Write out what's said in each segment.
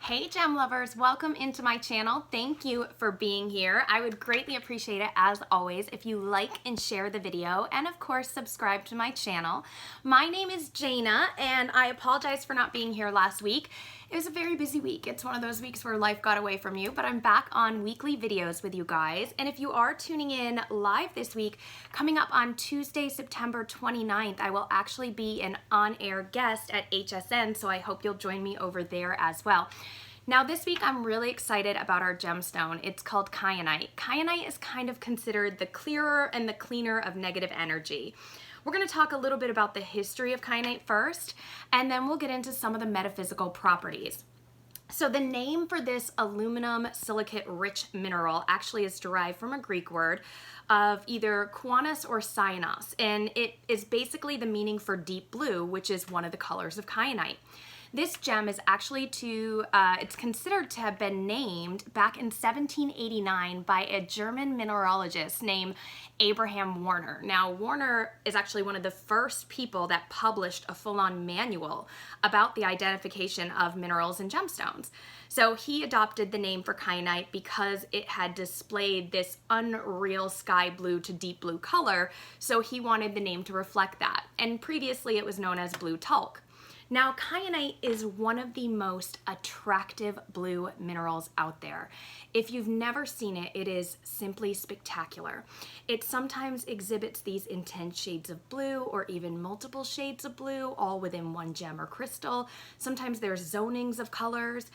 Hey gem lovers, welcome into my channel. Thank you for being here. I would greatly appreciate it, as always, if you like and share the video, and of course subscribe to my channel. My name is Jana, and I apologize for not being here last week. It was a very busy week. It's one of those weeks where life got away from you, but I'm back on weekly videos with you guys. And if you are tuning in live this week, coming up on Tuesday, September 29th, I will actually be an on-air guest at HSN, so I hope you'll join me over there as well. Now this week I'm really excited about our gemstone. It's called Kyanite. Kyanite is kind of considered the clearer and the cleaner of negative energy. We're going to talk a little bit about the history of Kyanite first, and then we'll get into some of the metaphysical properties. So the name for this aluminum silicate rich mineral actually is derived from a Greek word of either kuanos or cyanos, and it is basically the meaning for deep blue, which is one of the colors of kyanite. This gem is actually it's considered to have been named back in 1789 by a German mineralogist named Abraham Warner. Now, Warner is actually one of the first people that published a full-on manual about the identification of minerals and gemstones. So he adopted the name for kyanite because it had displayed this unreal sky blue to deep blue color, so he wanted the name to reflect that. And previously it was known as blue talc. Now, kyanite is one of the most attractive blue minerals out there. If you've never seen it, it is simply spectacular. It sometimes exhibits these intense shades of blue or even multiple shades of blue, all within one gem or crystal. Sometimes there's zonings of colors.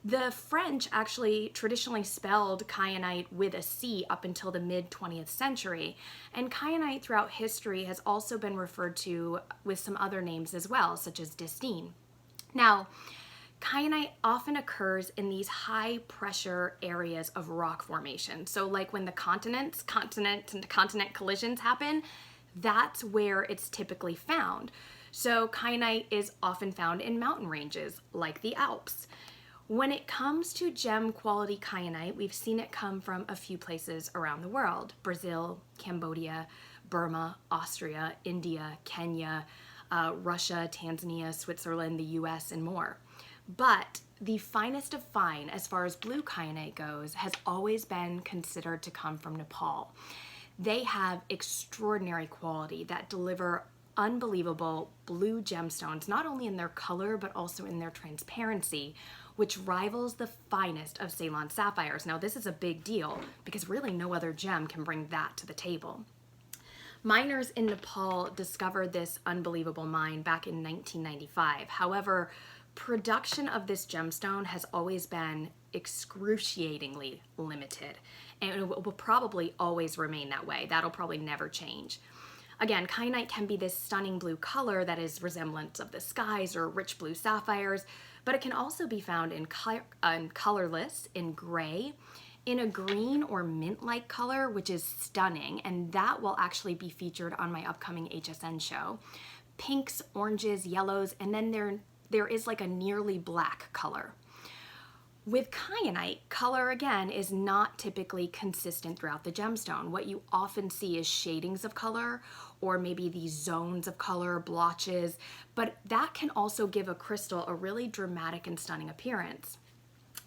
The French actually traditionally spelled kyanite with a C up until the mid-20th century, and kyanite throughout history has also been referred to with some other names as well, such as distine. Now, kyanite often occurs in these high pressure areas of rock formation. So like when the continent collisions happen, that's where it's typically found. So kyanite is often found in mountain ranges like the Alps. When it comes to gem quality kyanite, we've seen it come from a few places around the world: Brazil, Cambodia, Burma, Austria, India, Kenya, Russia, Tanzania, Switzerland, the US, and more. But the finest of fine, as far as blue kyanite goes, has always been considered to come from Nepal. They have extraordinary quality that deliver unbelievable blue gemstones, not only in their color, but also in their transparency, which rivals the finest of Ceylon sapphires. Now, this is a big deal because really no other gem can bring that to the table. Miners in Nepal discovered this unbelievable mine back in 1995. However, production of this gemstone has always been excruciatingly limited, and it will probably always remain that way. That'll probably never change. Again, kyanite can be this stunning blue color that is resemblance of the skies or rich blue sapphires, but it can also be found in colorless, in gray, in a green or mint-like color, which is stunning, and that will actually be featured on my upcoming HSN show. Pinks, oranges, yellows, and then there is like a nearly black color. With kyanite, color again is not typically consistent throughout the gemstone. What you often see is shadings of color, or maybe these zones of color, blotches, but that can also give a crystal a really dramatic and stunning appearance.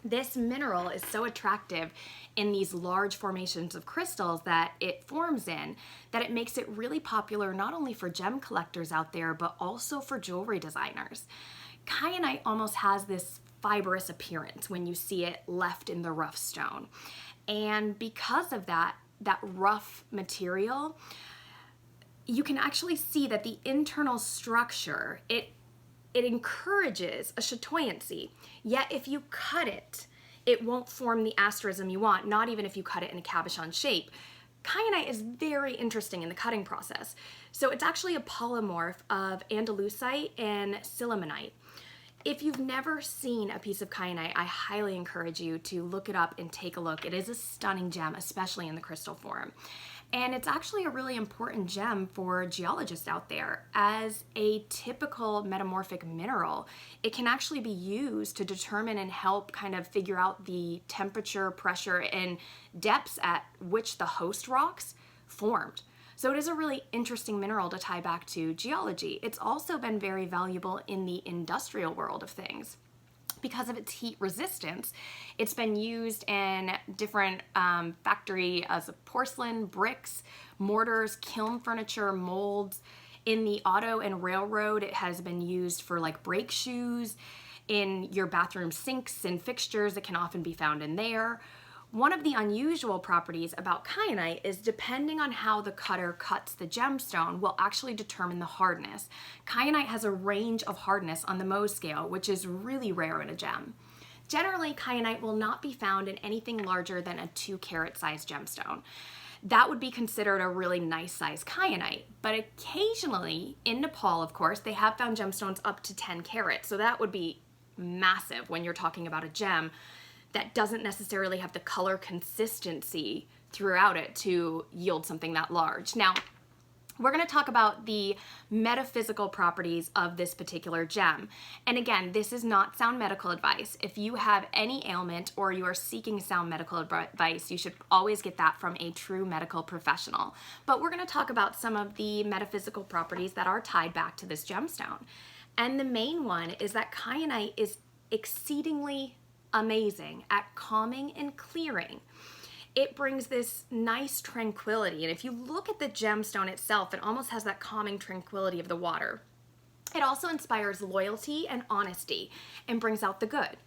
This mineral is so attractive in these large formations of crystals that it forms in, that it makes it really popular not only for gem collectors out there, but also for jewelry designers. Kyanite almost has this fibrous appearance when you see it left in the rough stone. And because of that rough material, you can actually see that the internal structure, it encourages a chatoyancy. Yet if you cut it, it won't form the asterism you want, not even if you cut it in a cabochon shape. Kyanite is very interesting in the cutting process. So it's actually a polymorph of andalusite and sillimanite. If you've never seen a piece of kyanite, I highly encourage you to look it up and take a look. It is a stunning gem, especially in the crystal form. And it's actually a really important gem for geologists out there. As a typical metamorphic mineral, it can actually be used to determine and help kind of figure out the temperature, pressure, and depths at which the host rocks formed. So it is a really interesting mineral to tie back to geology. It's also been very valuable in the industrial world of things. Because of its heat resistance, it's been used in different factory as porcelain, bricks, mortars, kiln furniture, molds. In the auto and railroad, it has been used for like brake shoes. In your bathroom sinks and fixtures, it can often be found in there. One of the unusual properties about kyanite is depending on how the cutter cuts the gemstone will actually determine the hardness. Kyanite has a range of hardness on the Mohs scale, which is really rare in a gem. Generally, kyanite will not be found in anything larger than a 2-carat size gemstone. That would be considered a really nice size kyanite. But occasionally, in Nepal, of course, they have found gemstones up to 10 carats. So that would be massive when you're talking about a gem that doesn't necessarily have the color consistency throughout it to yield something that large. Now, we're going to talk about the metaphysical properties of this particular gem. And again, this is not sound medical advice. If you have any ailment or you are seeking sound medical advice, you should always get that from a true medical professional. But we're going to talk about some of the metaphysical properties that are tied back to this gemstone. And the main one is that kyanite is exceedingly amazing at calming and clearing. It brings this nice tranquility, and if you look at the gemstone itself, it almost has that calming tranquility of the water. It also inspires loyalty and honesty and brings out the good.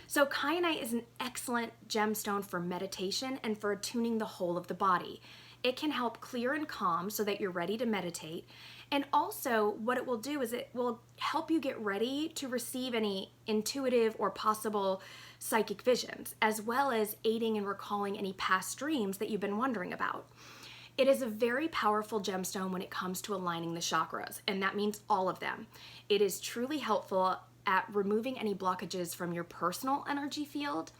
So kyanite is an excellent gemstone for meditation and for attuning the whole of the body. It can help clear and calm so that you're ready to meditate. And also what it will do is it will help you get ready to receive any intuitive or possible psychic visions, as well as aiding and recalling any past dreams that you've been wondering about. It is a very powerful gemstone when it comes to aligning the chakras, and that means all of them. It is truly helpful at removing any blockages from your personal energy field.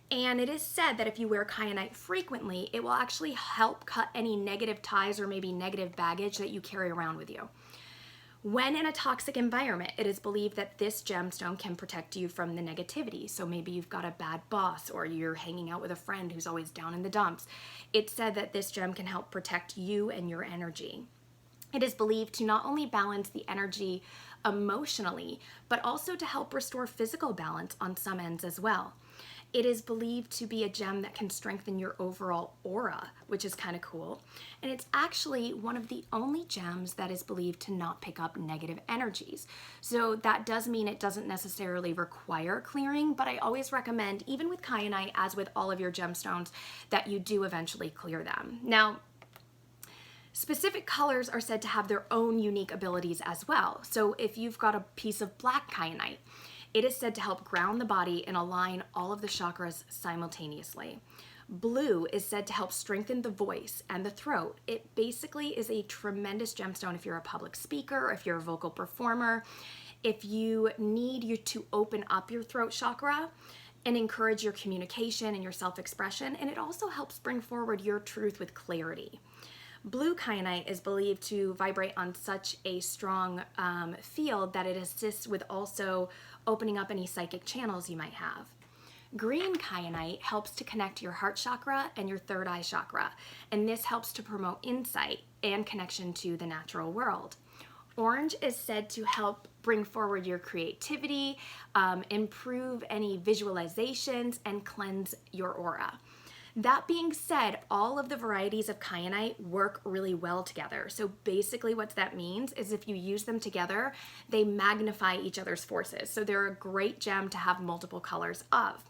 And it is said that if you wear kyanite frequently, it will actually help cut any negative ties or maybe negative baggage that you carry around with you. When in a toxic environment, it is believed that this gemstone can protect you from the negativity. So maybe you've got a bad boss or you're hanging out with a friend who's always down in the dumps. It's said that this gem can help protect you and your energy. It is believed to not only balance the energy emotionally, but also to help restore physical balance on some ends as well. It is believed to be a gem that can strengthen your overall aura, which is kind of cool. And it's actually one of the only gems that is believed to not pick up negative energies. So that does mean it doesn't necessarily require clearing, but I always recommend, even with kyanite, as with all of your gemstones, that you do eventually clear them. Now, specific colors are said to have their own unique abilities as well. So if you've got a piece of black kyanite, it is said to help ground the body and align all of the chakras simultaneously. Blue is said to help strengthen the voice and the throat. It basically is a tremendous gemstone if you're a public speaker, if you're a vocal performer, if you need you to open up your throat chakra and encourage your communication and your self-expression. And it also helps bring forward your truth with clarity. Blue kyanite is believed to vibrate on such a strong field that it assists with also opening up any psychic channels you might have. Green kyanite helps to connect your heart chakra and your third eye chakra, and this helps to promote insight and connection to the natural world. Orange is said to help bring forward your creativity, improve any visualizations, and cleanse your aura. That being said, all of the varieties of kyanite work really well together. So basically what that means is if you use them together, they magnify each other's forces. So they're a great gem to have multiple colors of.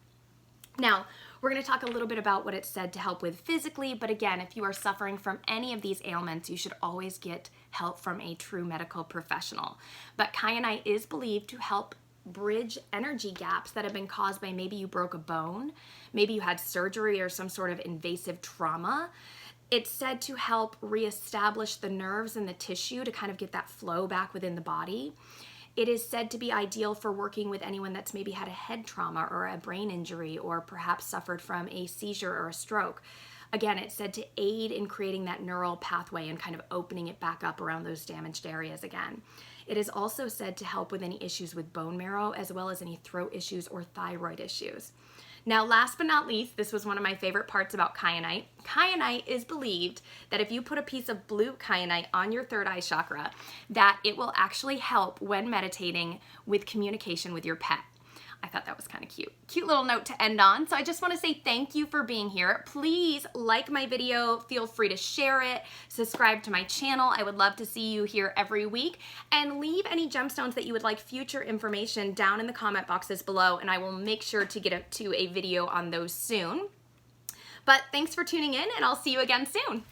Now, we're going to talk a little bit about what it's said to help with physically, but again, if you are suffering from any of these ailments, you should always get help from a true medical professional. But kyanite is believed to help bridge energy gaps that have been caused by maybe you broke a bone, maybe you had surgery or some sort of invasive trauma. It's said to help reestablish the nerves and the tissue to kind of get that flow back within the body. It is said to be ideal for working with anyone that's maybe had a head trauma or a brain injury or perhaps suffered from a seizure or a stroke. Again, it's said to aid in creating that neural pathway and kind of opening it back up around those damaged areas again. It is also said to help with any issues with bone marrow as well as any throat issues or thyroid issues. Now, last but not least, this was one of my favorite parts about kyanite. Kyanite is believed that if you put a piece of blue kyanite on your third eye chakra, that it will actually help when meditating with communication with your pet. I thought that was kind of cute little note to end on. So I just want to say thank you for being here. Please like my video, feel free to share it, subscribe to my channel. I would love to see you here every week, and leave any gemstones that you would like future information down in the comment boxes below, and I will make sure to get to a video on those soon. But thanks for tuning in, and I'll see you again soon.